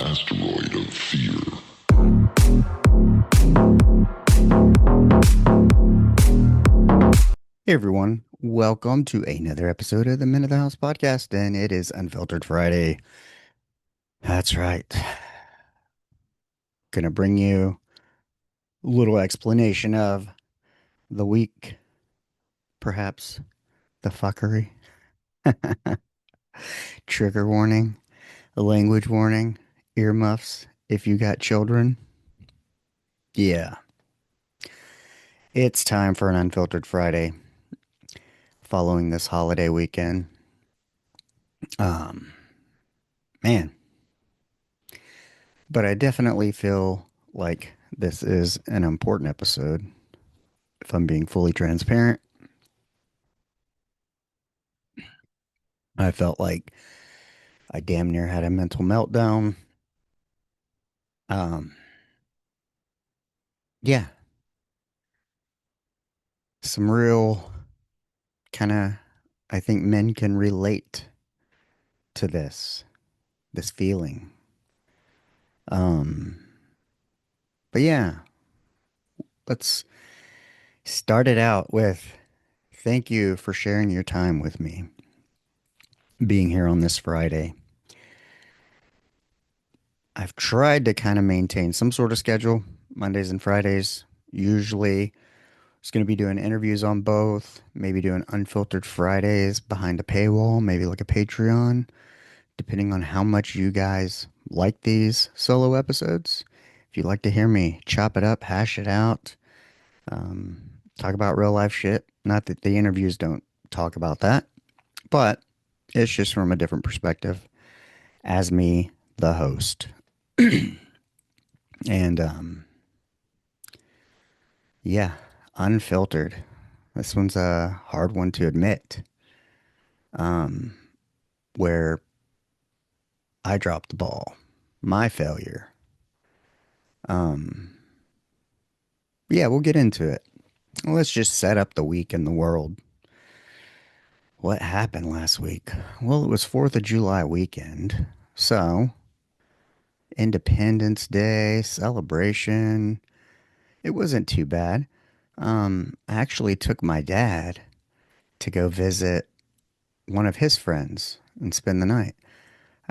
Asteroid of fear. Hey everyone, welcome to another episode of the Men of the House podcast, and it is Unfiltered Friday. That's right. Gonna bring you a little explanation of the week, perhaps the fuckery, trigger warning, a language warning, earmuffs if you got children. Yeah, it's time for an Unfiltered Friday following this holiday weekend. Um, man, but I definitely feel like this is an important episode. If I'm being fully transparent, I felt like I damn near had a mental meltdown. Um, yeah, some real kind of, I think men can relate to this feeling. Um, but yeah, let's start it out with thank you for sharing your time with me, being here on this Friday. I've tried to kind of maintain some sort of schedule, Mondays and Fridays. Usually, it's going to be doing interviews on both, maybe doing Unfiltered Fridays behind a paywall, maybe like a Patreon, depending on how much you guys like these solo episodes. If you'd like to hear me chop it up, hash it out, um, talk about real life shit. Not that the interviews don't talk about that, but it's just from a different perspective as me, the host. And yeah, unfiltered. This one's a hard one to admit. Um, where I dropped the ball, my failure. Um, yeah, we'll get into it. Let's just set up the week in the world. What happened last week? Well, it was 4th of July weekend. So, Independence Day celebration. It wasn't too bad. I actually took my dad to go visit one of his friends and spend the night.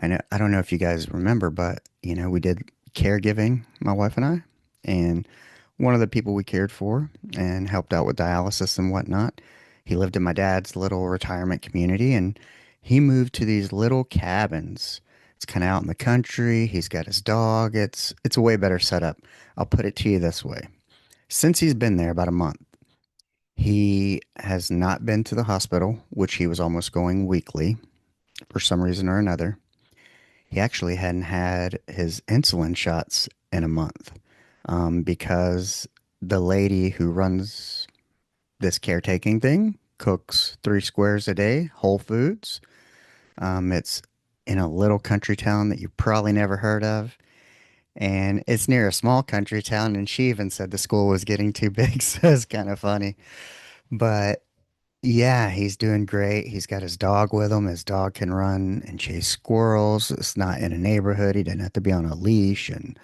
I don't know if you guys remember, but we did caregiving, my wife and I, and one of the people we cared for and helped out with dialysis and whatnot. He lived in my dad's little retirement community, and he moved to these little cabins. It's kind of out in the country. He's got his dog. It's a way better setup. I'll put it to you this way. Since he's been there about a month, he has not been to the hospital, which he was almost going weekly for some reason or another. He actually hadn't had his insulin shots in a month because the lady who runs this caretaking thing cooks 3 squares a day, Whole Foods. It's in a little country town that you probably never heard of. And it's near a small country town. And she even said the school was getting too big. So it's kind of funny. But yeah, he's doing great. He's got his dog with him. His dog can run and chase squirrels. It's not in a neighborhood. He didn't have to be on a leash and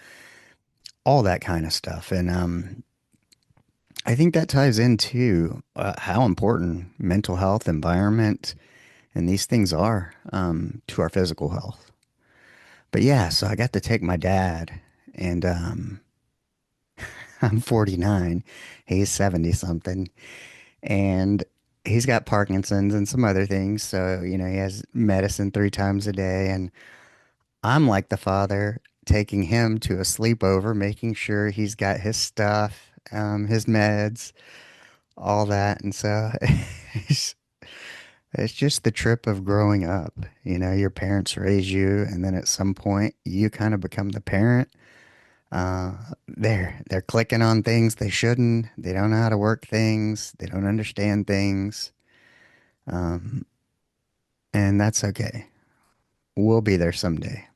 all that kind of stuff. And I think that ties into how important mental health, environment, and these things are to our physical health. But yeah, so I got to take my dad, and I'm 49. He's 70 something. And he's got Parkinson's and some other things. So, he has medicine 3 times a day. And I'm like the father taking him to a sleepover, making sure he's got his stuff, his meds, all that. And so it's, it's just the trip of growing up. Your parents raise you, and then at some point you kind of become the parent. Uh, they're clicking on things they shouldn't. They don't know how to work things. They don't understand things. Um, and that's okay. We'll be there someday.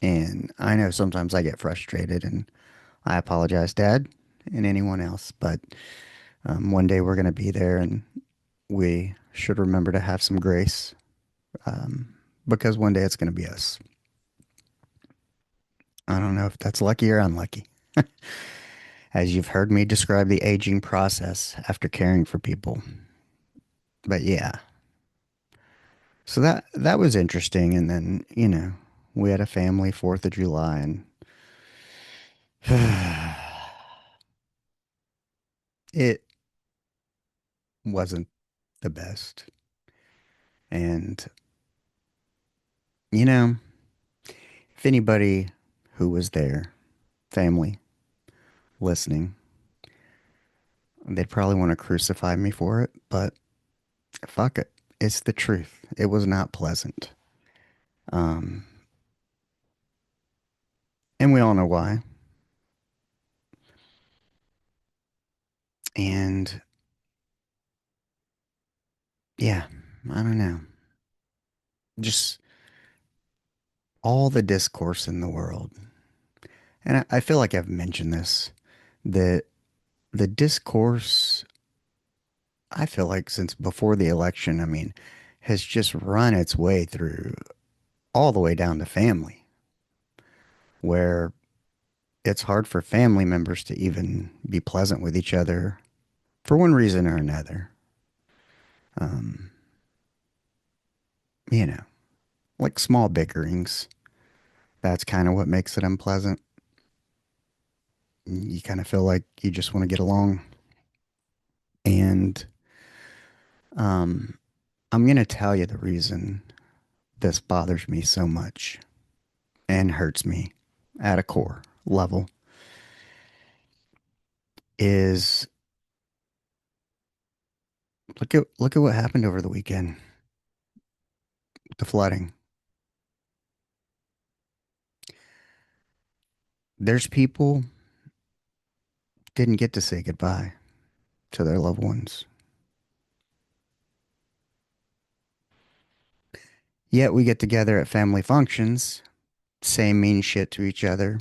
And I know sometimes I get frustrated, and I apologize, Dad, and anyone else. But one day we're going to be there, and we should remember to have some grace. Um, because one day it's going to be us. I don't know if that's lucky or unlucky. As you've heard me describe the aging process after caring for people. But yeah, so that was interesting. And then we had a family 4th of July, and it wasn't the best. And you know, if anybody who was there, family, listening, they'd probably want to crucify me for it, but fuck it. It's the truth. It was not pleasant. Um, and we all know why. And yeah, I don't know. Just all the discourse in the world. And I feel like I've mentioned this, that the discourse, I feel like since before the election, I mean, has just run its way through all the way down to family, where it's hard for family members to even be pleasant with each other for one reason or another. Um, you know, like small bickerings. That's kind of what makes it unpleasant. You kind of feel like you just want to get along. And um, I'm going to tell you the reason this bothers me so much and hurts me at a core level is look at what happened over the weekend. The flooding. There's people didn't get to say goodbye to their loved ones. Yet we get together at family functions, say mean shit to each other,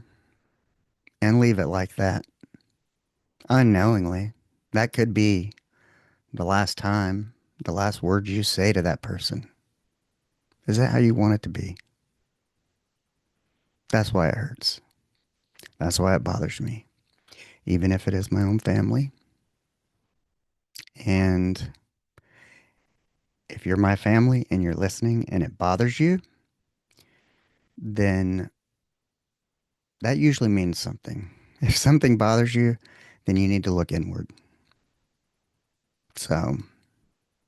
and leave it like that unknowingly. That could be the last time, the last words you say to that person. Is that how you want it to be? That's why it hurts. That's why it bothers me, even if it is my own family. And if you're my family and you're listening and it bothers you, then that usually means something. If something bothers you, then you need to look inward. So,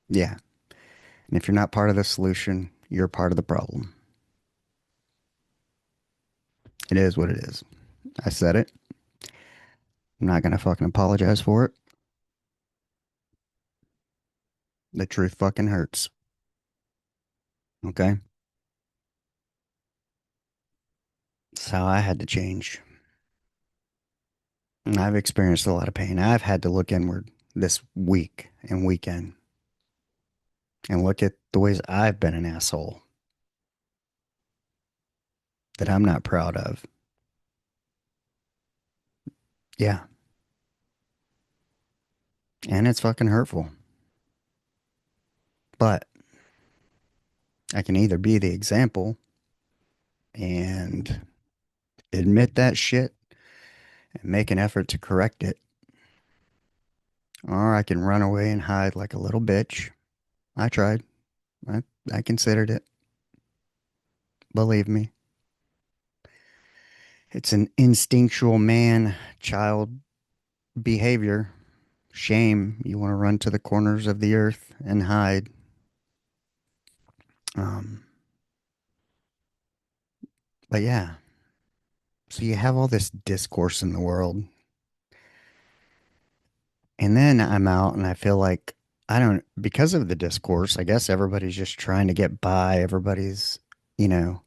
yeah. And if you're not part of the solution, you're part of the problem. It is what it is. I said it. I'm not going to fucking apologize for it. The truth fucking hurts. Okay? So I had to change. And I've experienced a lot of pain. I've had to look inward this week and weekend and look at the ways I've been an asshole that I'm not proud of. Yeah. And it's fucking hurtful. But I can either be the example and admit that shit and make an effort to correct it, or I can run away and hide like a little bitch. I tried. I, I considered it. Believe me. It's an instinctual man child behavior. Shame. You want to run to the corners of the earth and hide. Um, but yeah. So you have all this discourse in the world. And then I'm out and I feel like I don't, because of the discourse, I guess everybody's just trying to get by. Everybody's, you know,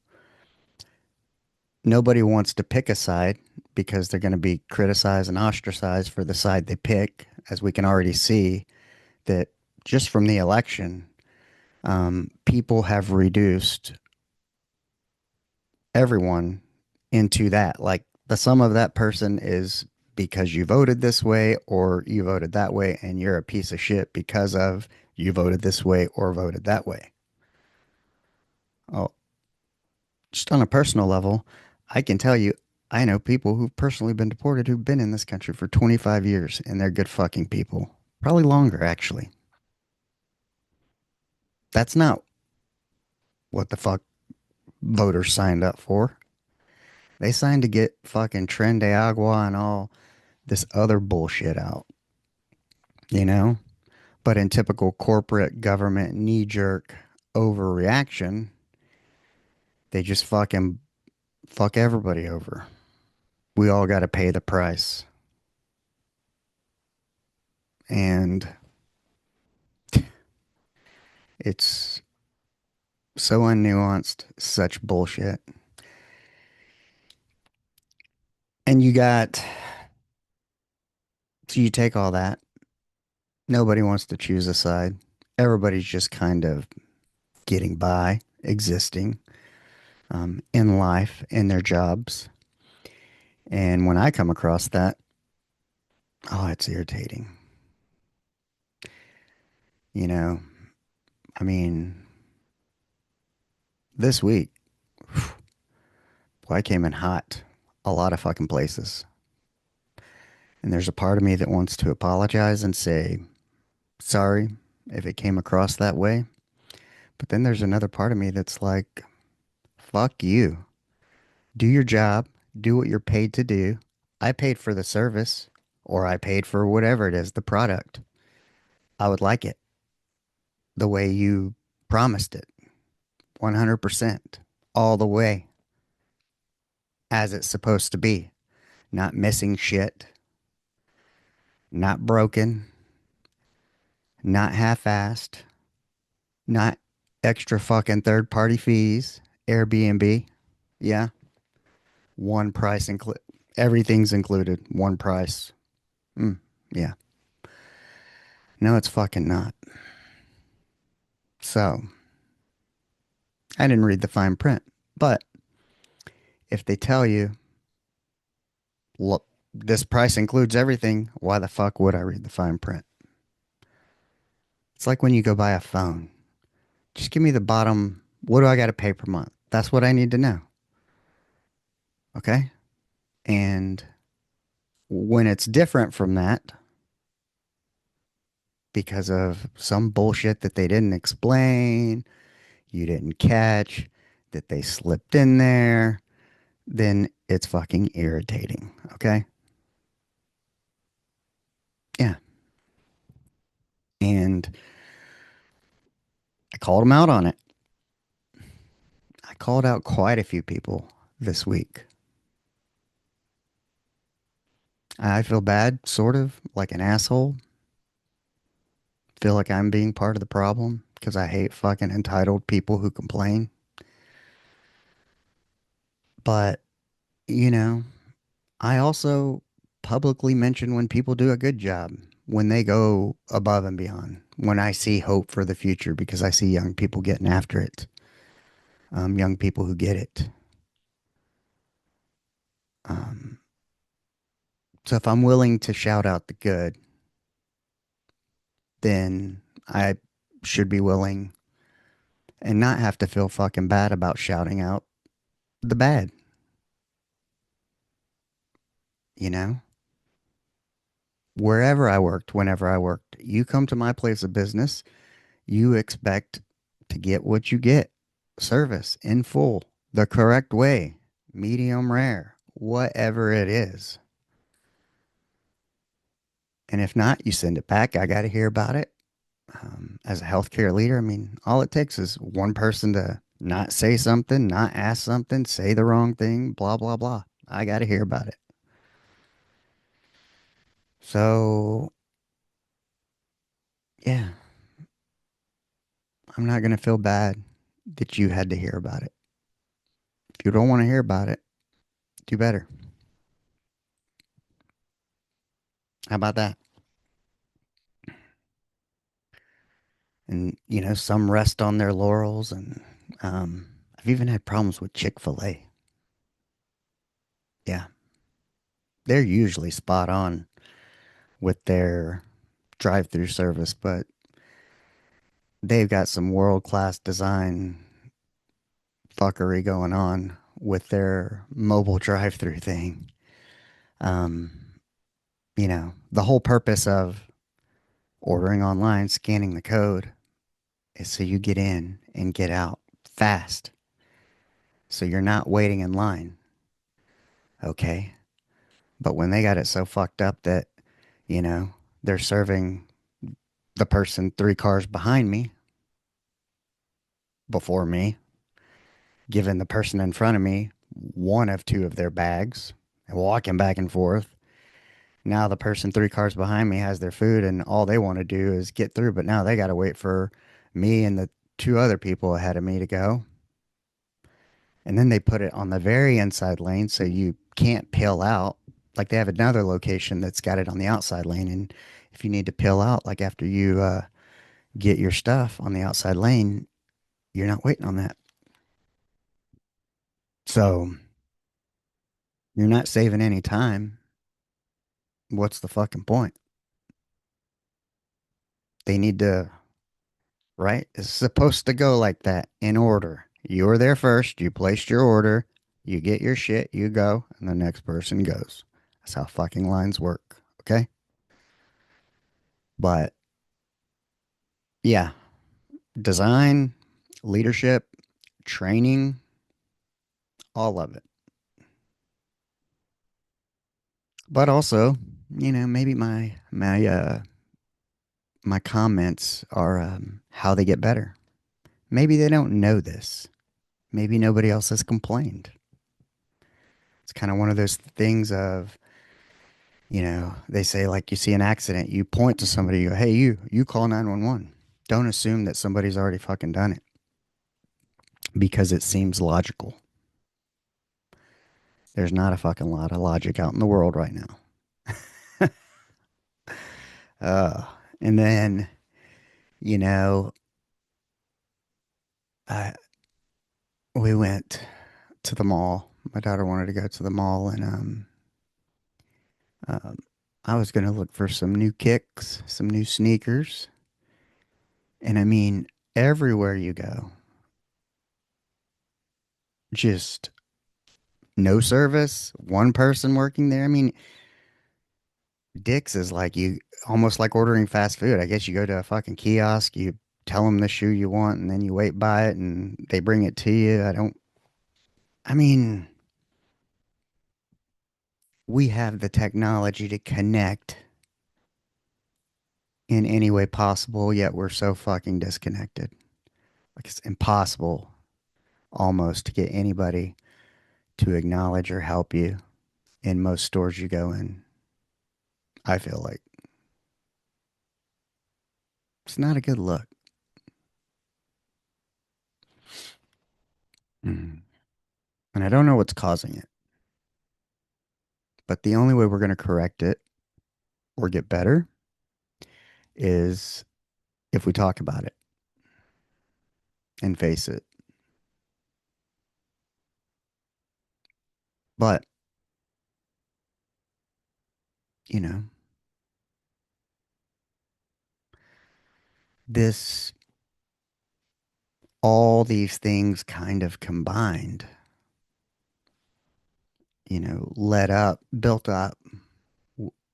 nobody wants to pick a side because they're going to be criticized and ostracized for the side they pick, as we can already see that just from the election, people have reduced everyone into that. Like the sum of that person is because you voted this way or you voted that way, and you're a piece of shit because of you voted this way or voted that way. Oh, Just on a personal level, I can tell you, I know people who've personally been deported who've been in this country for 25 years and they're good fucking people. Probably longer, actually. That's not what the fuck voters signed up for. They signed to get fucking Tren de Agua and all this other bullshit out, you know? But in typical corporate government knee jerk overreaction, they just fucking fuck everybody over. We all got to pay the price. And it's so unnuanced, such bullshit. And so you take all that. Nobody wants to choose a side. Everybody's just kind of getting by, existing in life, in their jobs. And when I come across that, oh, it's irritating. You know, I mean, this week, boy, I came in hot a lot of fucking places. And there's a part of me that wants to apologize and say, sorry if it came across that way. But then there's another part of me that's like, fuck you. Do your job, do what you're paid to do. I paid for the service, or I paid for whatever it is, the product. I would like it the way you promised it, 100%, all the way as it's supposed to be. Not missing shit, not broken, not half assed, not extra fucking third party fees, Airbnb. Yeah, one price include everything's included, one price. Yeah, no, it's fucking not. So I didn't read the fine print, but if they tell you, look, this price includes everything, why the fuck would I read the fine print? It's like when you go buy a phone. Just give me the bottom. What do I got to pay per month? That's what I need to know. Okay. And when it's different from that, because of some bullshit that they didn't explain, you didn't catch, that they slipped in there, then it's fucking irritating. Okay. Yeah. And I called them out on it. I called out quite a few people this week. I feel bad, sort of like an asshole. Feel like I'm being part of the problem because I hate fucking entitled people who complain. But, you know, I also publicly mention when people do a good job, when they go above and beyond, when I see hope for the future because I see young people getting after it, young people who get it. Um, so if I'm willing to shout out the good, then I should be willing and not have to feel fucking bad about shouting out the bad, you know? Wherever I worked, whenever I worked, you come to my place of business, you expect to get what you get. Service in full, the correct way, medium rare, whatever it is. And if not, you send it back. I got to hear about it. As a healthcare leader, I mean, all it takes is one person to not say something, not ask something, say the wrong thing, blah, blah, blah. I got to hear about it. So, yeah, I'm not going to feel bad that you had to hear about it. If you don't want to hear about it, do better. How about that? And, you know, some rest on their laurels. And I've even had problems with Chick-fil-A. Yeah, they're usually spot on with their drive-through service, but they've got some world-class design fuckery going on with their mobile drive-through thing. Um, the whole purpose of ordering online, scanning the code, is so you get in and get out fast. So you're not waiting in line. Okay. But when they got it so fucked up that, you know, they're serving the person three cars behind me before me, giving the person in front of me one of two of their bags and walking back and forth. Now the person three cars behind me has their food and all they want to do is get through, but now they got to wait for me and the two other people ahead of me to go. And then they put it on the very inside lane so you can't peel out. Like they have another location that's got it on the outside lane. And if you need to peel out, like after you get your stuff on the outside lane, you're not waiting on that. So you're not saving any time. What's the fucking point? They need to, right? It's supposed to go like that in order. You were there first, you placed your order, you get your shit, you go, and the next person goes. That's how fucking lines work. Okay. But yeah, design, leadership, training, all of it. But also, maybe my comments are how they get better. Maybe they don't know this. Maybe nobody else has complained. It's kind of one of those things of, they say like you see an accident, you point to somebody, you go, hey, you call 911. Don't assume that somebody's already fucking done it because it seems logical. There's not a fucking lot of logic out in the world right now. Uh, and then, you know, I, we went to the mall. My daughter wanted to go to the mall, and um, I was going to look for some new kicks, some new sneakers. And I mean, everywhere you go, just no service, one person working there. I mean, Dick's is like you almost like ordering fast food. I guess you go to a fucking kiosk, you tell them the shoe you want, and then you wait by it and they bring it to you. I mean, we have the technology to connect in any way possible, yet we're so fucking disconnected. Like it's impossible almost to get anybody to acknowledge or help you in most stores you go in. I feel like it's not a good look. Mm. And I don't know what's causing it, but the only way we're going to correct it or get better is if we talk about it and face it. But, you know, this, all these things kind of combined, led up, built up,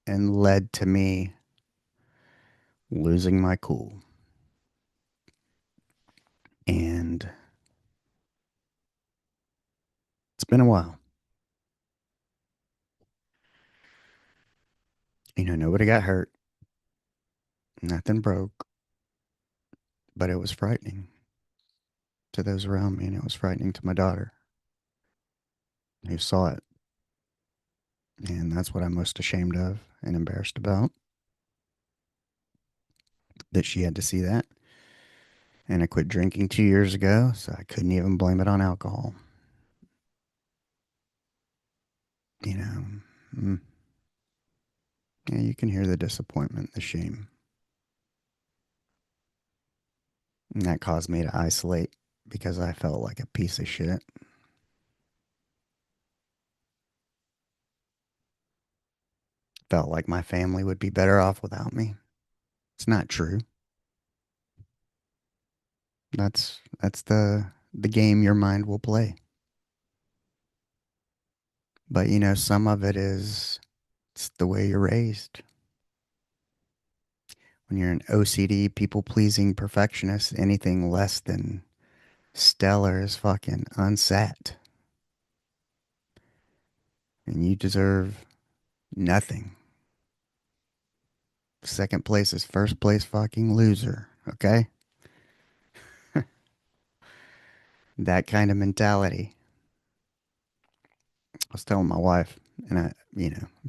and led to me losing my cool. And it's been a while. Nobody got hurt, nothing broke, but it was frightening to those around me, and it was frightening to my daughter who saw it. And that's what I'm most ashamed of and embarrassed about, that she had to see that. And I quit drinking 2 years ago, so I couldn't even blame it on alcohol. You know, mm, yeah, you can hear the disappointment, the shame. And that caused me to isolate because I felt like a piece of shit. Felt like my family would be better off without me. It's not true. That's the game your mind will play. But some of it is it's the way you're raised. When you're an OCD, people pleasing perfectionist, anything less than stellar is fucking unset. And you deserve nothing. Second place is first place fucking loser. Okay? That kind of mentality. I was telling my wife, and I'm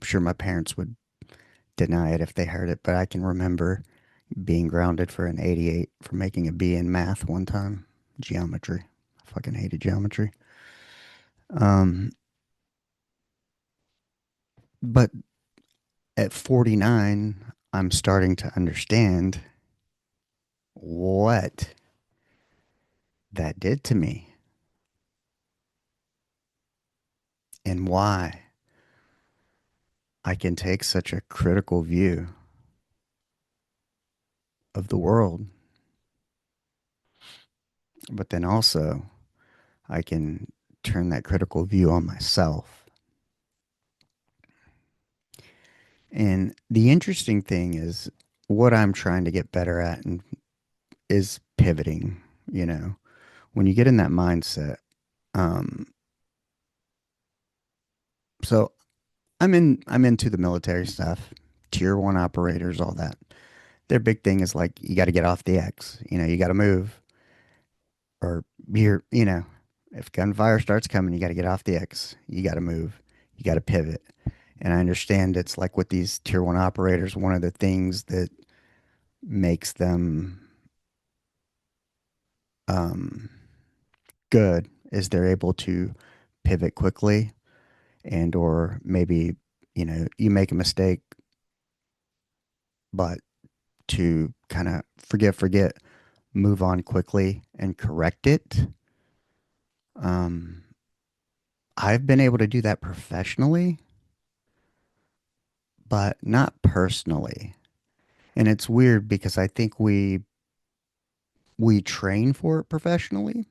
sure my parents would deny it if they heard it, but I can remember being grounded for an 88 for making a B in math one time. Geometry. I fucking hated geometry. Um, but at 49, I'm starting to understand what that did to me and why I can take such a critical view of the world. But then also, I can turn that critical view on myself. And the interesting thing is what I'm trying to get better at and is pivoting, you know. When you get in that mindset, um so I'm into the military stuff, tier 1 operators, all that. Their big thing is like you got to get off the X, you got to move or if gunfire starts coming, you got to get off the X. You got to move. You got to pivot. And I understand it's like with these tier 1 operators, one of the things that makes them um, good is they're able to pivot quickly and or maybe you make a mistake, but to kind of forget, move on quickly and correct it. um, I've been able to do that professionally, but not personally. And it's weird because I think we train for it professionally.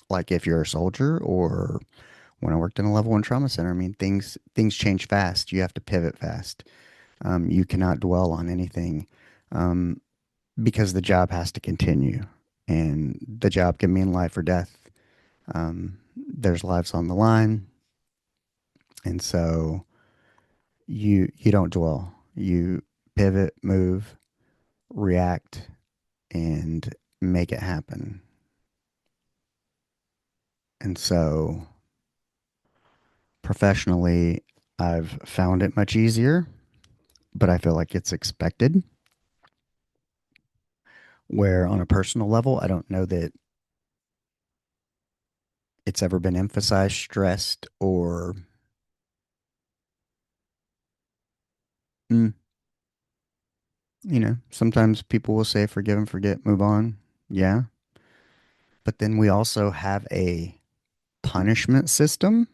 Like if you're a soldier or when I worked in a level 1 trauma center, I mean things change fast. You have to pivot fast. You cannot dwell on anything um, because the job has to continue, and the job can mean life or death. There's lives on the line, and so you don't dwell. You pivot, move, react, and make it happen. And so professionally, I've found it much easier, but I feel like it's expected. Where on a personal level, I don't know that it's ever been emphasized, stressed, or mm, sometimes people will say forgive and forget, move on. Yeah. But then we also have a punishment system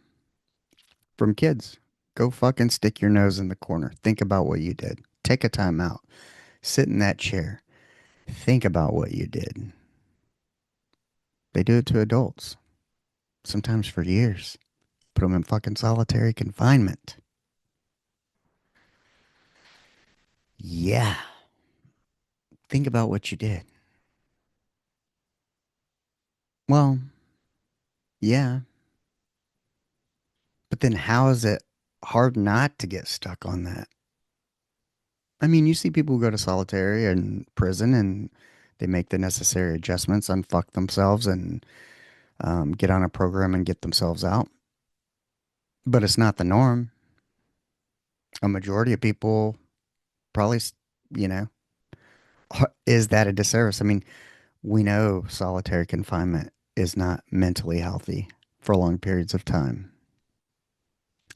from kids. Go fucking stick your nose in the corner. Think about what you did. Take a time out. Sit in that chair. Think about what you did. They do it to adults, sometimes for years. Put them in fucking solitary confinement. Yeah. Think about what you did. Well, yeah. But then how is it hard not to get stuck on that? I mean, you see people who go to solitary and prison and they make the necessary adjustments, unfuck themselves, and get on a program and get themselves out. But it's not the norm. A majority of people probably, you know, is that a disservice? I mean, we know solitary confinement is not mentally healthy for long periods of time.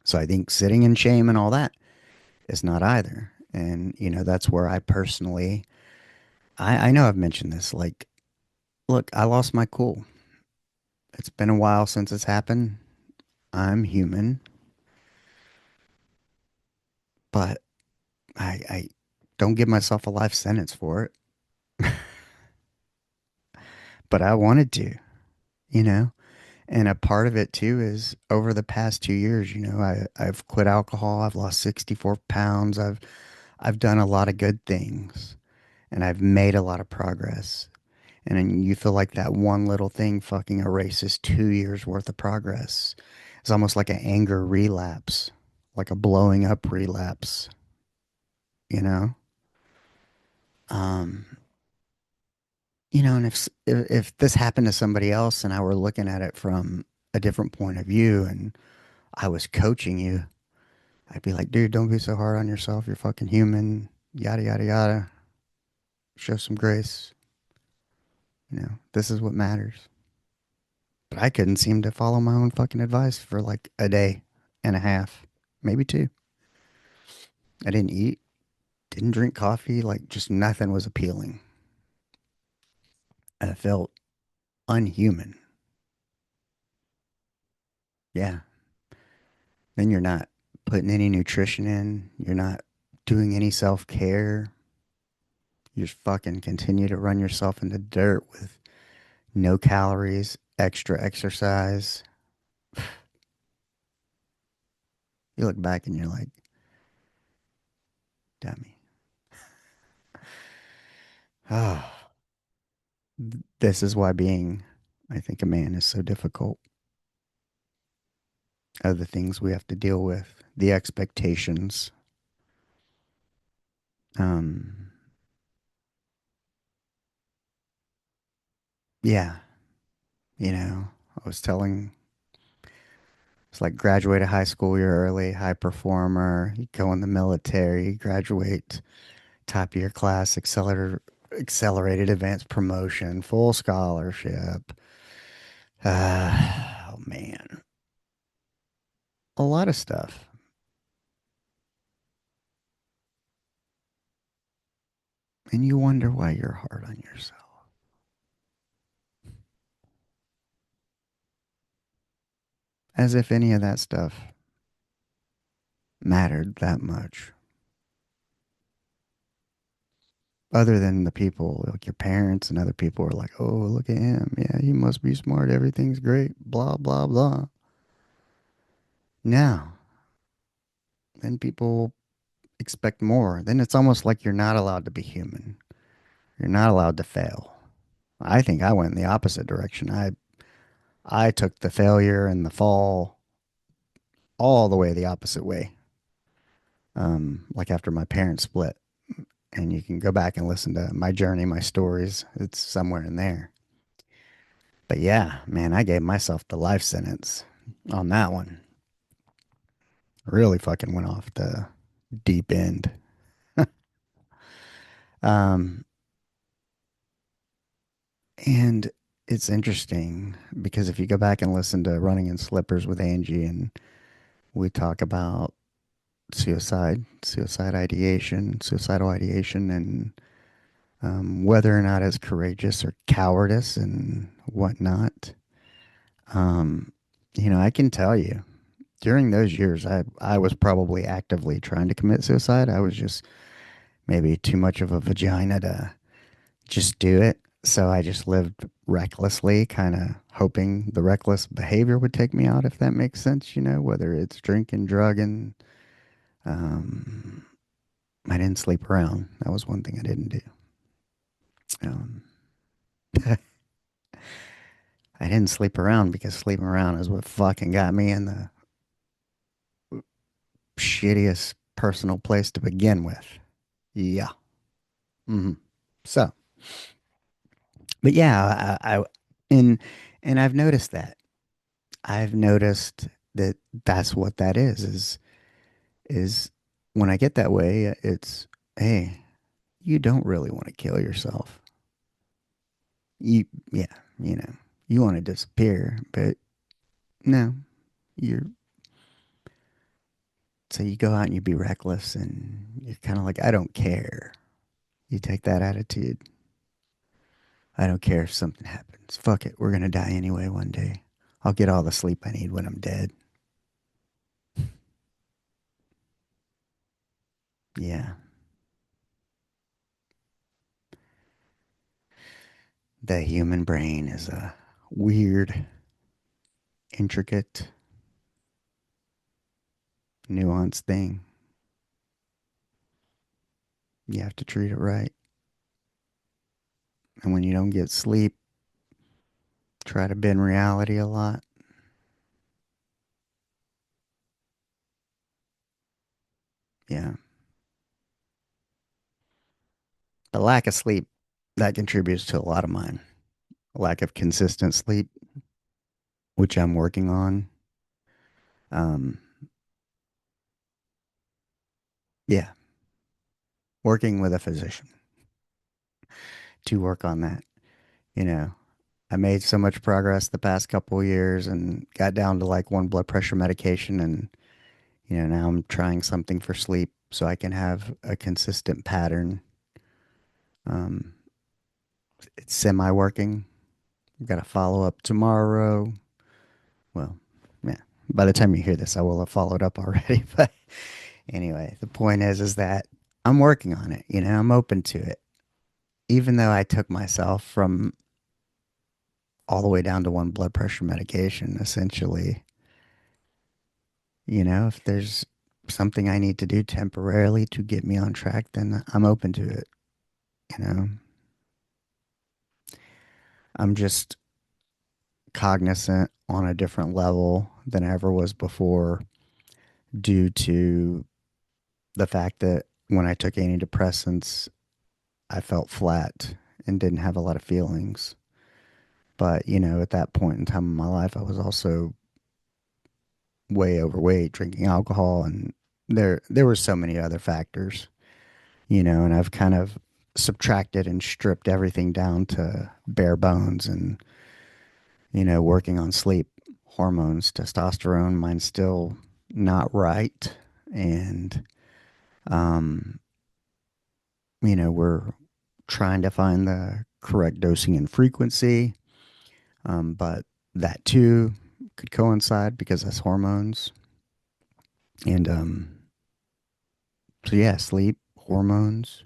So I think sitting in shame and all that is not either. And, that's where I personally, I know I've mentioned this. Like, look, I lost my cool. It's been a while since it's happened. I'm human, but I don't give myself a life sentence for it. But I wanted to. you know? And a part of it too is over the past 2 years, I've quit alcohol. I've lost 64 pounds. I've done a lot of good things and I've made a lot of progress. And then you feel like that one little thing fucking erases 2 years worth of progress. It's almost like an anger relapse, like a blowing up relapse, you know? Um, and if this happened to somebody else and I were looking at it from a different point of view and I was coaching you, I'd be like, dude, don't be so hard on yourself. You're fucking human. Yada yada yada. Show some grace. This is what matters. But I couldn't seem to follow my own fucking advice for like a day and a half, maybe two. I didn't eat, didn't drink coffee, like just nothing was appealing. I felt unhuman. Yeah. Then you're not putting any nutrition in. You're not doing any self care. You just fucking continue to run yourself in the dirt with no calories, extra exercise. You look back and you're like, dummy. Oh, this is why being, I think, a man is so difficult. Of the things we have to deal with, the expectations. Um, yeah, I was telling, it's like graduate high school, you're early, high performer, you go in the military, graduate, top of your class, accelerated advanced promotion, full scholarship. Oh man, a lot of stuff. And you wonder why you're hard on yourself. As if any of that stuff mattered that much. Other than the people, like your parents and other people are like, oh, look at him. Yeah, he must be smart. Everything's great. Blah, blah, blah. Now, then people expect more. Then it's almost like you're not allowed to be human. You're not allowed to fail. I think I went in the opposite direction. I took the failure and the fall all the way the opposite way. Like after my parents split, and you can go back and listen to my journey, my stories. It's somewhere in there. But yeah, man, I gave myself the life sentence on that one. Really fucking went off the deep end. Um, and it's interesting because if you go back and listen to Running in Slippers with Angie, and we talk about suicidal ideation, and whether or not it's courageous or cowardice and whatnot. Um, I can tell you during those years, I was probably actively trying to commit suicide. I was just maybe too much of a vagina to just do it. So I just lived recklessly, kind of hoping the reckless behavior would take me out, if that makes sense, whether it's drinking, drugging. Um, I didn't sleep around. That was one thing I didn't do. Um, I didn't sleep around because sleeping around is what fucking got me in the shittiest personal place to begin with. Yeah. Hmm. So, but yeah, and and I've noticed that. I've noticed that that's what that is when I get that way, it's hey, you don't really want to kill yourself. You yeah, you know, you want to disappear, but no, you're so you go out and you be reckless and you're kind of like I don't care. You take that attitude. I don't care if something happens. Fuck it, we're gonna die anyway one day. I'll get all the sleep I need when I'm dead. Yeah. The human brain is a weird, intricate, nuanced thing. You have to treat it right. And when you don't get sleep, try to bend reality a lot. Yeah. The lack of sleep, that contributes to a lot of mine. Lack of consistent sleep, which I'm working on. Um, yeah, working with a physician to work on that. You know, I made so much progress the past couple of years and got down to like one blood pressure medication. And, now I'm trying something for sleep so I can have a consistent pattern. Um, it's semi working. I've got a follow up tomorrow. Well, yeah, by the time you hear this, I will have followed up already. But anyway, the point is that I'm working on it. I'm open to it. Even though I took myself from all the way down to one blood pressure medication, essentially, if there's something I need to do temporarily to get me on track, then I'm open to it. You know, I'm just cognizant on a different level than I ever was before due to the fact that when I took antidepressants, I felt flat and didn't have a lot of feelings. But, at that point in time in my life, I was also way overweight, drinking alcohol, and there were so many other factors, and I've kind of subtracted and stripped everything down to bare bones and, working on sleep, hormones, testosterone, mine's still not right. And, um, we're trying to find the correct dosing and frequency. But that too could coincide because that's hormones. And so yeah, sleep, hormones.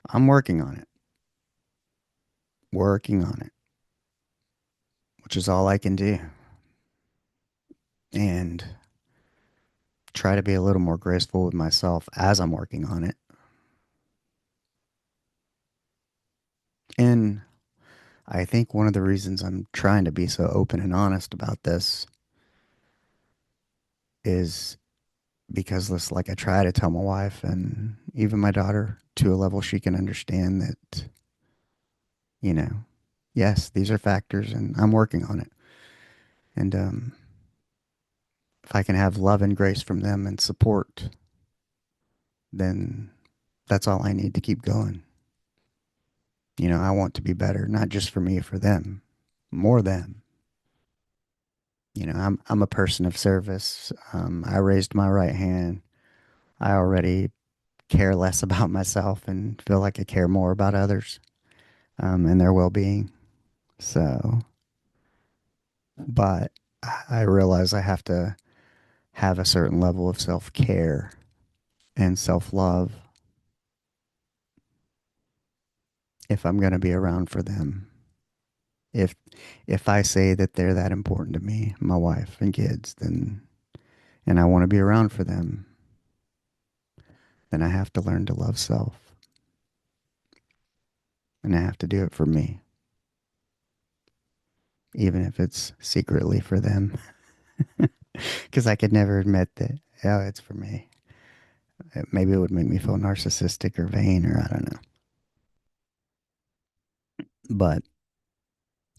I'm working on it, which is all I can do. And try to be a little more graceful with myself as I'm working on it. And I think one of the reasons I'm trying to be so open and honest about this is because this, like I try to tell my wife and even my daughter to a level she can understand that, you know, yes, these are factors and I'm working on it. And if I can have love and grace from them and support, then that's all I need to keep going. I want to be better, not just for me, for them, more them. I'm a person of service. I raised my right hand. I already care less about myself and feel like I care more about others and their well being. So, but I realize I have to have a certain level of self care and self love if I'm going to be around for them. If if I say that they're that important to me, my wife and kids, then and I want to be around for them, then I have to learn to love self and I have to do it for me, even if it's secretly for them, because I could never admit that. Oh, it's for me. Maybe it would make me feel narcissistic or vain, or I don't know. But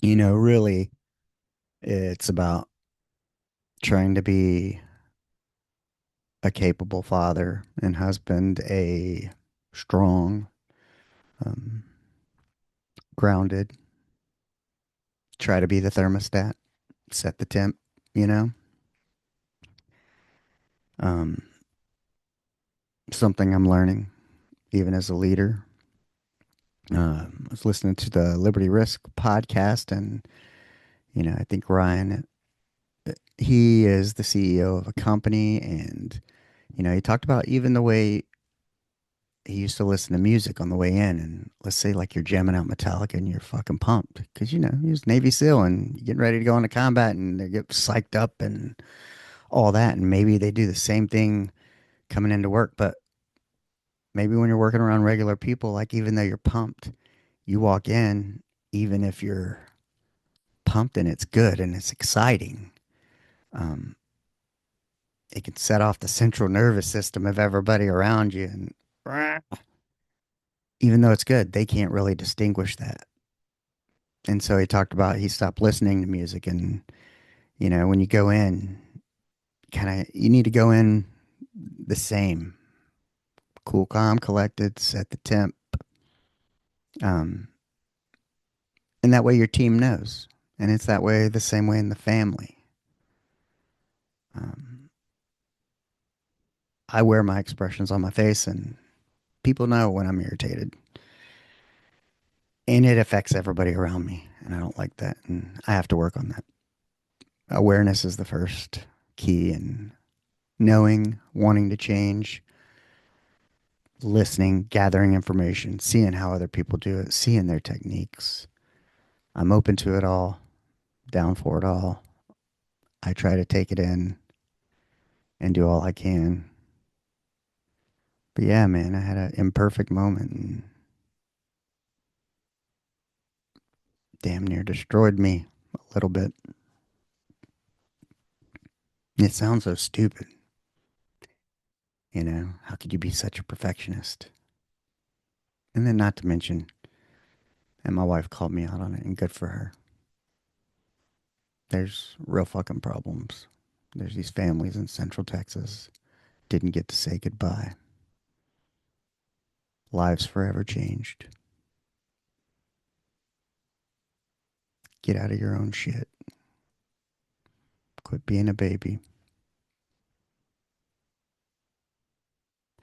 really, it's about trying to be a capable father and husband, a strong, um, grounded, try to be the thermostat, set the temp, you know? Um, something I'm learning, even as a leader. I was listening to the Liberty Risk podcast, and, I think Ryan, he is the CEO of a company, and, he talked about even the way he used to listen to music on the way in, and let's say like you're jamming out Metallica and you're fucking pumped because you know he was Navy SEAL and you're getting ready to go into combat and they get psyched up and all that, and maybe they do the same thing coming into work, but maybe when you're working around regular people, like even though you're pumped, you walk in, even if you're pumped and it's good and it's exciting, um, it can set off the central nervous system of everybody around you, and even though it's good, they can't really distinguish that. And so he talked about he stopped listening to music, and you know when you go in, kind of you need to go in the same, cool, calm, collected, set the temp, um, and that way your team knows, and it's that way the same way in the family. Um, I wear my expressions on my face, and people know when I'm irritated, and it affects everybody around me, and I don't like that, and I have to work on that. Awareness is the first key, and knowing, wanting to change, listening, gathering information, seeing how other people do it, seeing their techniques. I'm open to it all, down for it all. I try to take it in and do all I can. But yeah, man, I had an imperfect moment and damn near destroyed me a little bit. It sounds so stupid, you know? How could you be such a perfectionist? And then, not to mention, and my wife called me out on it, and good for her. There's real fucking problems. There's these families in Central Texas didn't get to say goodbye. Lives forever changed. Get out of your own shit. Quit being a baby.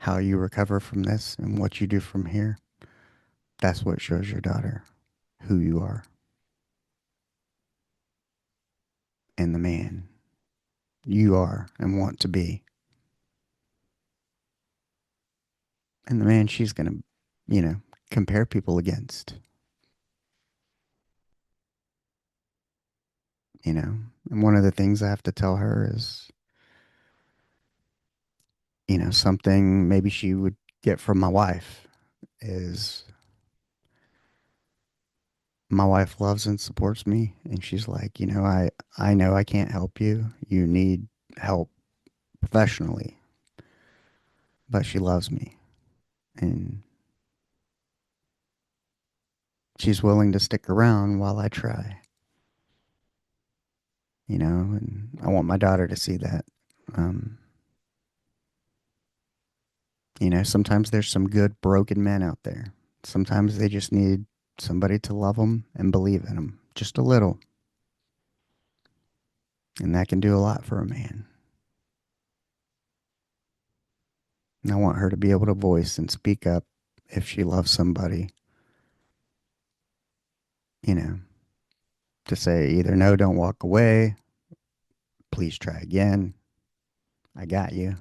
How you recover from this and what you do from here, that's what shows your daughter who you are and the man you are and want to be. And the man she's going to, you know, compare people against, you know. And one of the things I have to tell her is, you know, something maybe she would get from my wife is my wife loves and supports me, and she's like, you know, I know I can't help you. You need help professionally, but she loves me, and she's willing to stick around while I try, you know, and I want my daughter to see that. Um, you know, sometimes there's some good broken men out there. Sometimes they just need somebody to love them and believe in them just a little, and that can do a lot for a man. And I want her to be able to voice and speak up if she loves somebody, you know, to say either no, don't walk away, please try again, I got you.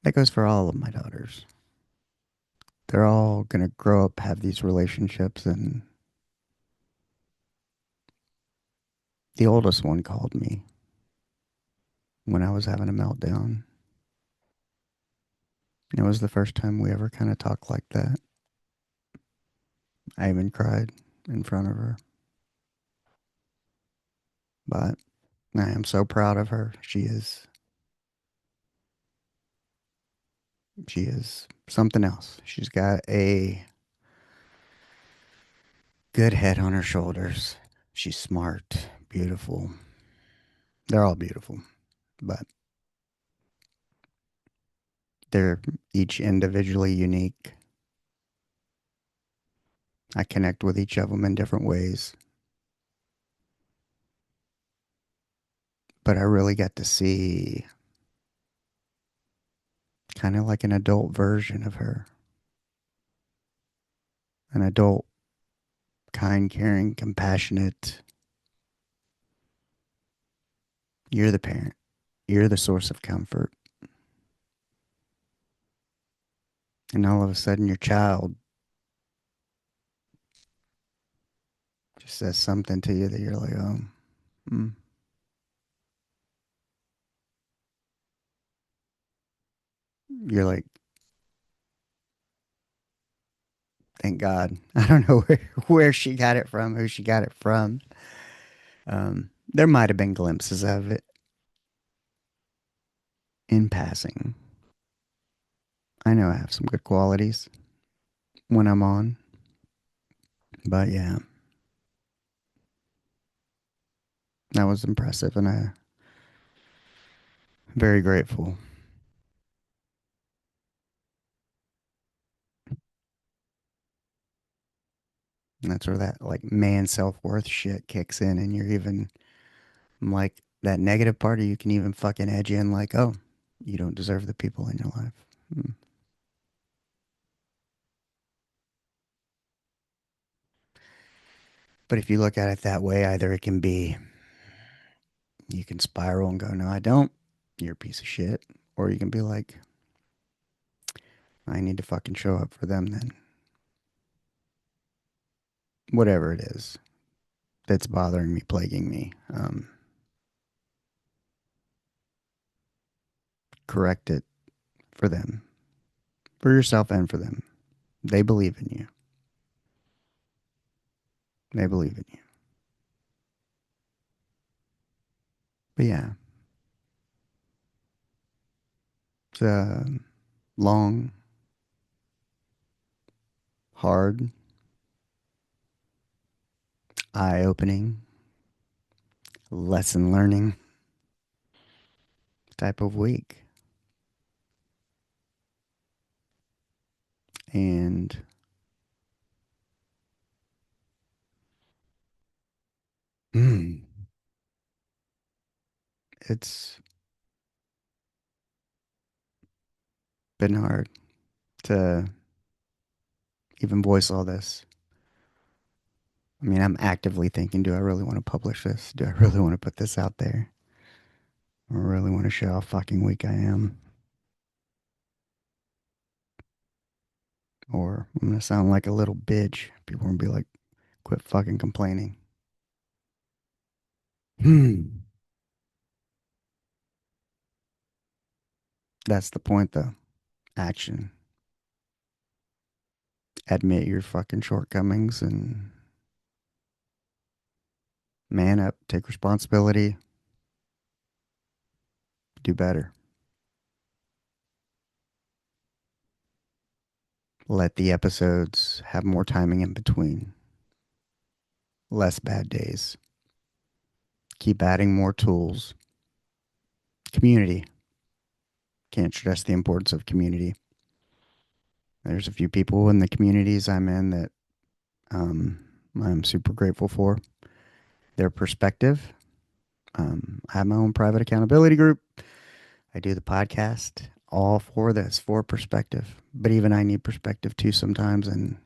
That goes for all of my daughters. They're all going to grow up, have these relationships, and the oldest one called me when I was having a meltdown. It was the first time we ever kind of talked like that. I even cried in front of her, but I am so proud of her. She is something else. She's got a good head on her shoulders. She's smart, beautiful. They're all beautiful, but they're each individually unique. I connect with each of them in different ways, but I really got to see kind of like an adult version of her. An adult, kind, caring, compassionate. You're the parent. You're the source of comfort. And all of a sudden, your child just says something to you that you're like, oh, mm. You're like, thank God. I don't know where she got it from, who she got it from. There might have been glimpses of it in passing. I know I have some good qualities when I'm on, but yeah, that was impressive, and I'm very grateful. And that's where that like man self worth shit kicks in, and you're even like that negative part of you can even fucking edge in like, oh, you don't deserve the people in your life. Hmm. But if you look at it that way, either it can be you can spiral and go, no, I don't. You're a piece of shit. Or you can be like, I need to fucking show up for them then. Whatever it is that's bothering me, plaguing me. Correct it for them, for yourself and for them. They believe in you. They believe in you. But yeah, it's long, hard, eye opening, lesson learning type of week. And mm, it's been hard to even voice all this. I mean, I'm actively thinking, do I really want to publish this? Do I really want to put this out there? I really want to show how fucking weak I am. Or I'm going to sound like a little bitch. People are going to be like, quit fucking complaining. Hmm. That's the point, though. Action. Admit your fucking shortcomings and man up. Take responsibility. Do better. Let the episodes have more timing in between. Less bad days. Keep adding more tools. Community. Can't stress the importance of community. There's a few people in the communities I'm in that um, I'm super grateful for. Their perspective. I have my own private accountability group. I do the podcast all for this, for perspective. But even I need perspective too sometimes. And,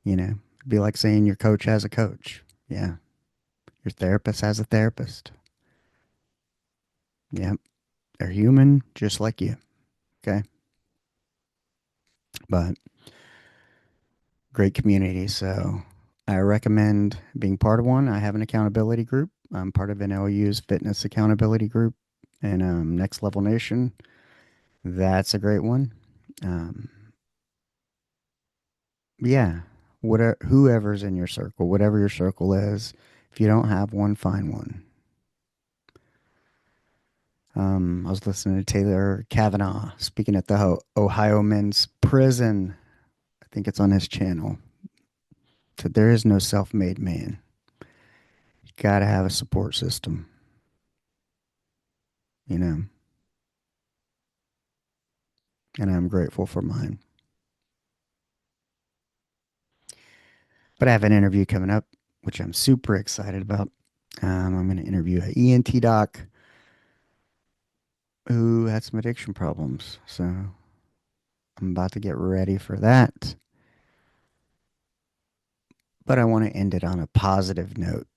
it'd be like saying your coach has a coach. Yeah. Your therapist has a therapist. Yeah. They're human just like you. Okay. But great community. So I recommend being part of one. I have an accountability group. I'm part of an LU's fitness accountability group and Next Level Nation. That's a great one. Um, yeah, whatever, whoever's in your circle, whatever your circle is, if you don't have one, find one. I was listening to Taylor Kavanaugh speaking at the Ohio Men's Prison. I think it's on his channel. So there is no self-made man. You gotta have a support system, you know. And I'm grateful for mine. But I have an interview coming up, which I'm super excited about. I'm going to interview an ENT doc who had some addiction problems. So I'm about to get ready for that. But I want to end it on a positive note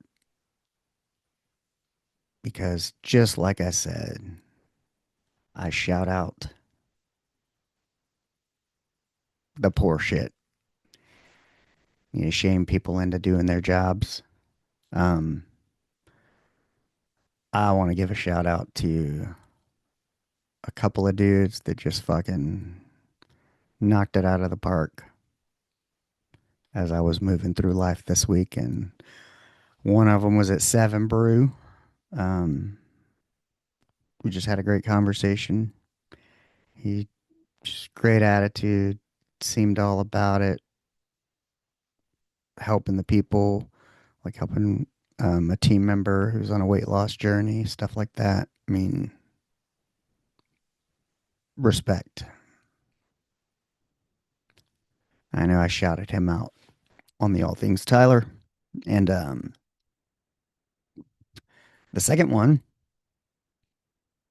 because just like I said, I shout out the poor shit. You shame people into doing their jobs. Um, I want to give a shout out to a couple of dudes that just fucking knocked it out of the park as I was moving through life this week. And one of them was at Seven Brew. Um, we just had a great conversation. He just great attitude, seemed all about it, helping the people, like helping a team member who's on a weight loss journey, stuff like that. I mean, respect. I know I shouted him out on the All Things Tyler. And the second one,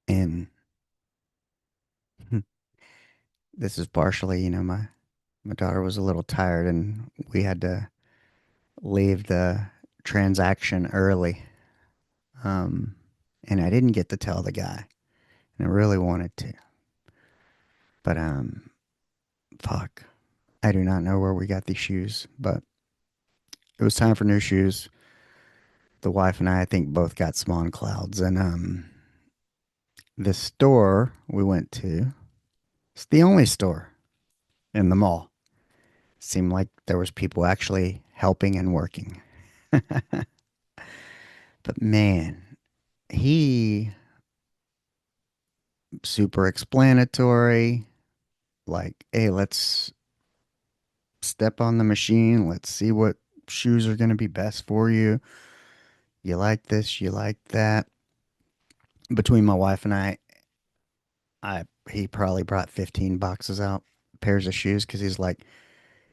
and this is partially, my daughter was a little tired and we had to leave the transaction early. Um, and I didn't get to tell the guy, and I really wanted to. But fuck, I do not know where we got these shoes, but it was time for new shoes. The wife and I think, both got Swan Clouds, and the store we went to, it's the only store in the mall. Seemed like there was people actually helping and working. But man, he super explanatory. Like, hey, let's step on the machine. Let's see what shoes are going to be best for you. You like this, you like that. Between my wife and I he probably brought 15 boxes out, pairs of shoes, because he's like,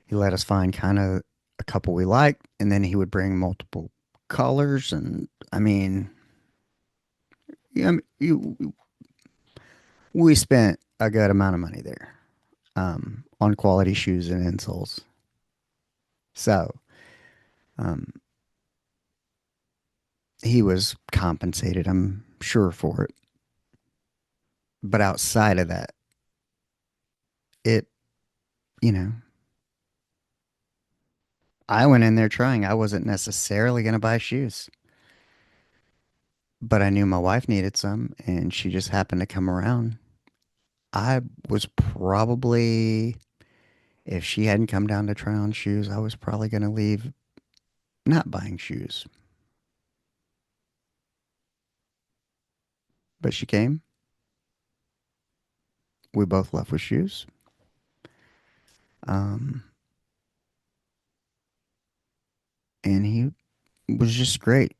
he let us find kind of a couple we liked, and then he would bring multiple colors. And I mean, yeah, we spent a good amount of money there, on quality shoes and insoles. So um, he was compensated, I'm sure, for it. But outside of that, it, you know, I went in there trying. I wasn't necessarily going to buy shoes, but I knew my wife needed some and she just happened to come around. I was probably, if she hadn't come down to try on shoes, I was probably going to leave not buying shoes. But she came. We both left with shoes. Um, and he was just great.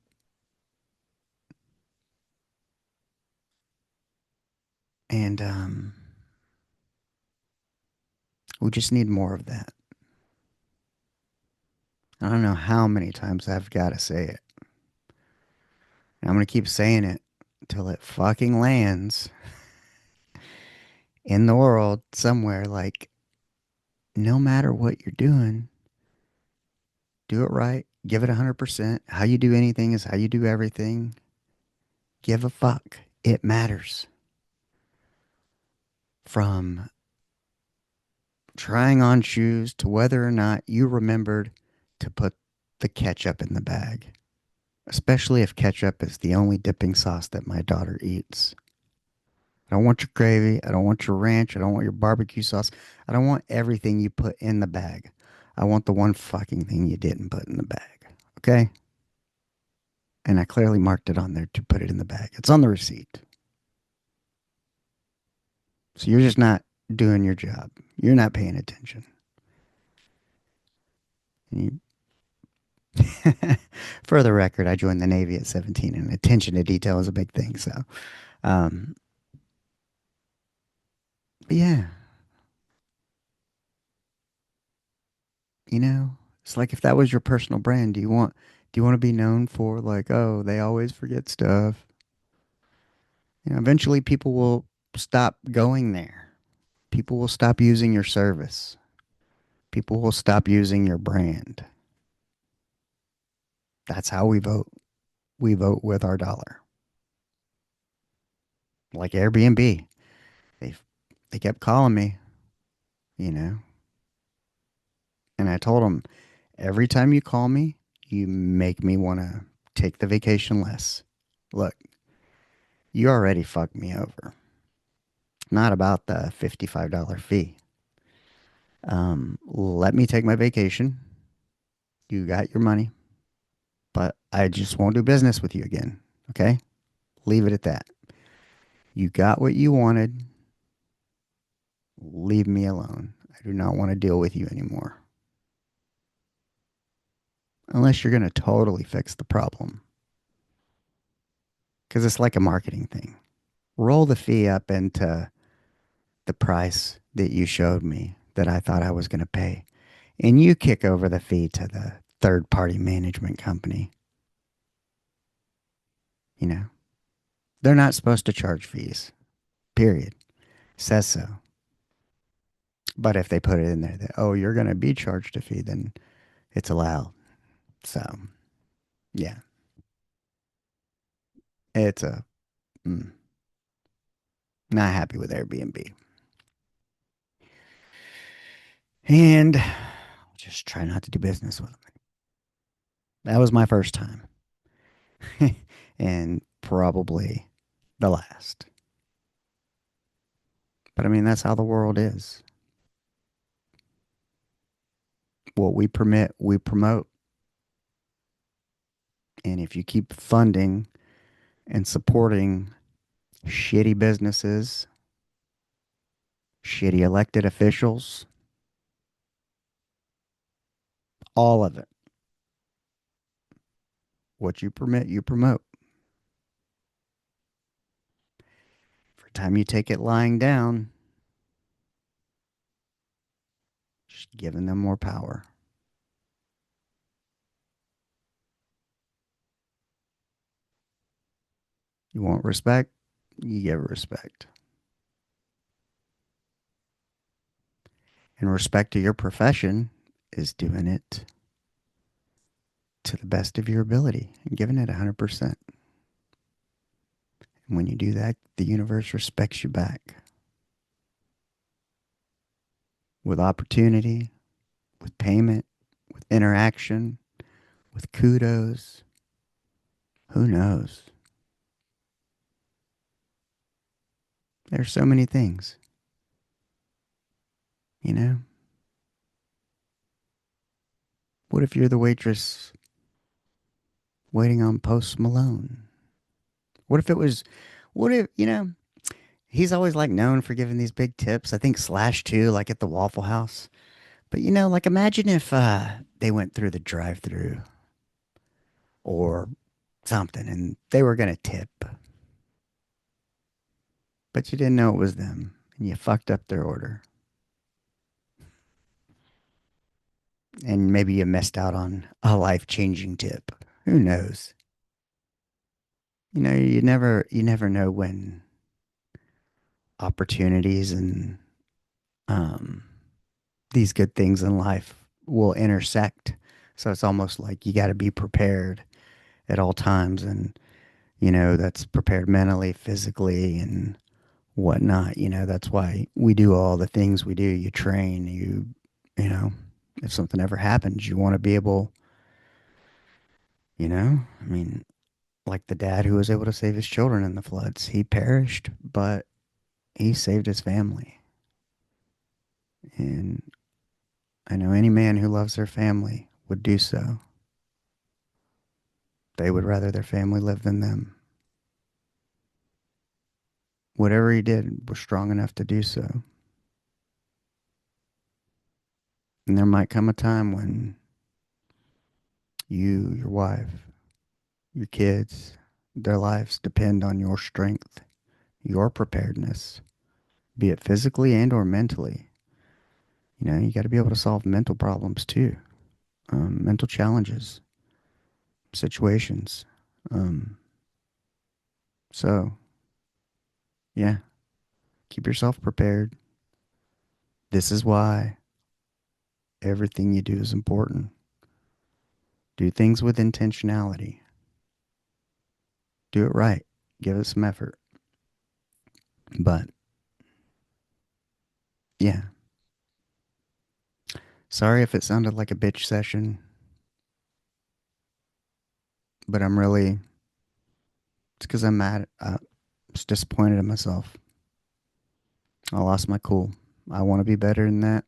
And we just need more of that. I don't know how many times I've got to say it. And I'm going to keep saying it until it fucking lands in the world somewhere. Like, no matter what you're doing, do it right. Give it 100%. How you do anything is how you do everything. Give a fuck. It matters. From trying on shoes to whether or not you remembered to put the ketchup in the bag. Especially if ketchup is the only dipping sauce that my daughter eats. I don't want your gravy. I don't want your ranch. I don't want your barbecue sauce. I don't want everything you put in the bag. I want the one fucking thing you didn't put in the bag. Okay? And I clearly marked it on there to put it in the bag. It's on the receipt. So you're just not doing your job. You're not paying attention. And for the record, I joined the Navy at 17, and attention to detail is a big thing. So, um, but yeah, it's like, if that was your personal brand, do you want to be known for, like, oh, they always forget stuff? Eventually people will stop going there. People will stop using your service. People will stop using your brand. That's how we vote. We vote with our dollar. Like Airbnb. They they kept calling me, you know. And I told him, every time you call me, you make me want to take the vacation less. Look, you already fucked me over. Not about the $55 fee. Let me take my vacation. You got your money, but I just won't do business with you again. Okay? Leave it at that. You got what you wanted. Leave me alone. I do not want to deal with you anymore. Unless you're going to totally fix the problem. Because it's like a marketing thing. Roll the fee up into the price that you showed me that I thought I was going to pay. And you kick over the fee to the third party management company. You know, they're not supposed to charge fees, period. Says so. But if they put it in there that, oh, you're going to be charged a fee, then it's allowed. So, yeah, it's a, not happy with Airbnb. And just try not to do business with them. That was my first time. And probably the last. But I mean, that's how the world is. What we permit, we promote. And if you keep funding and supporting shitty businesses, shitty elected officials, all of it, what you permit, you promote. For time you take it lying down, just giving them more power. You want respect, you give respect. And respect to your profession is doing it to the best of your ability and giving it 100%. And when you do that, the universe respects you back with opportunity, with payment, with interaction, with kudos. Who knows? There's so many things, you know? What if you're the waitress waiting on Post Malone? What if it was, what if, he's always like known for giving these big tips. I think Slash too, like at the Waffle House. But like imagine if they went through the drive through or something and they were going to tip, but you didn't know it was them and you fucked up their order. And maybe you missed out on a life changing tip. Who knows? You never know when opportunities and um, these good things in life will intersect. So it's almost like you got to be prepared at all times. And, that's prepared mentally, physically, and whatnot. That's why we do all the things we do. You train, you know, if something ever happens, you want to be able, I mean, like the dad who was able to save his children in the floods. He perished, but he saved his family. And I know any man who loves their family would do so. They would rather their family live than them. Whatever he did was strong enough to do so. And there might come a time when you, your wife, your kids, their lives depend on your strength, your preparedness, be it physically and or mentally. You got to be able to solve mental problems too, mental challenges, situations. Um, so, yeah, keep yourself prepared. This is why everything you do is important. Do things with intentionality. Do it right. Give it some effort. But yeah. Sorry if it sounded like a bitch session, but I'm really, it's because I'm mad. Just disappointed in myself. I lost my cool. I want to be better than that.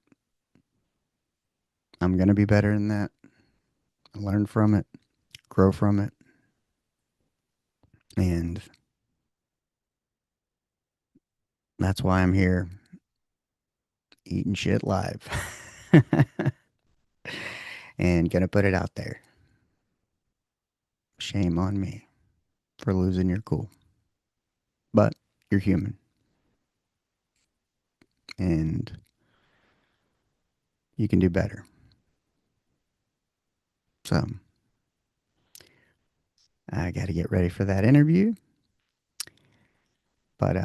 I'm going to be better than that. Learn from it, grow from it. And that's why I'm here eating shit live and going to put it out there. Shame on me for losing your cool. But you're human. And you can do better. So I got to get ready for that interview. But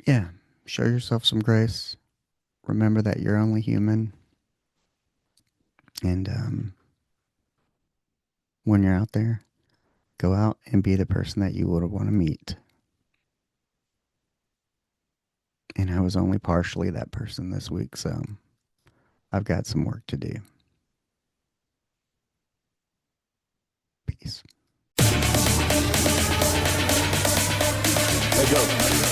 yeah, show yourself some grace. Remember that you're only human. And when you're out there, go out and be the person that you would want to meet. And I was only partially that person this week, so I've got some work to do. Peace. Let go.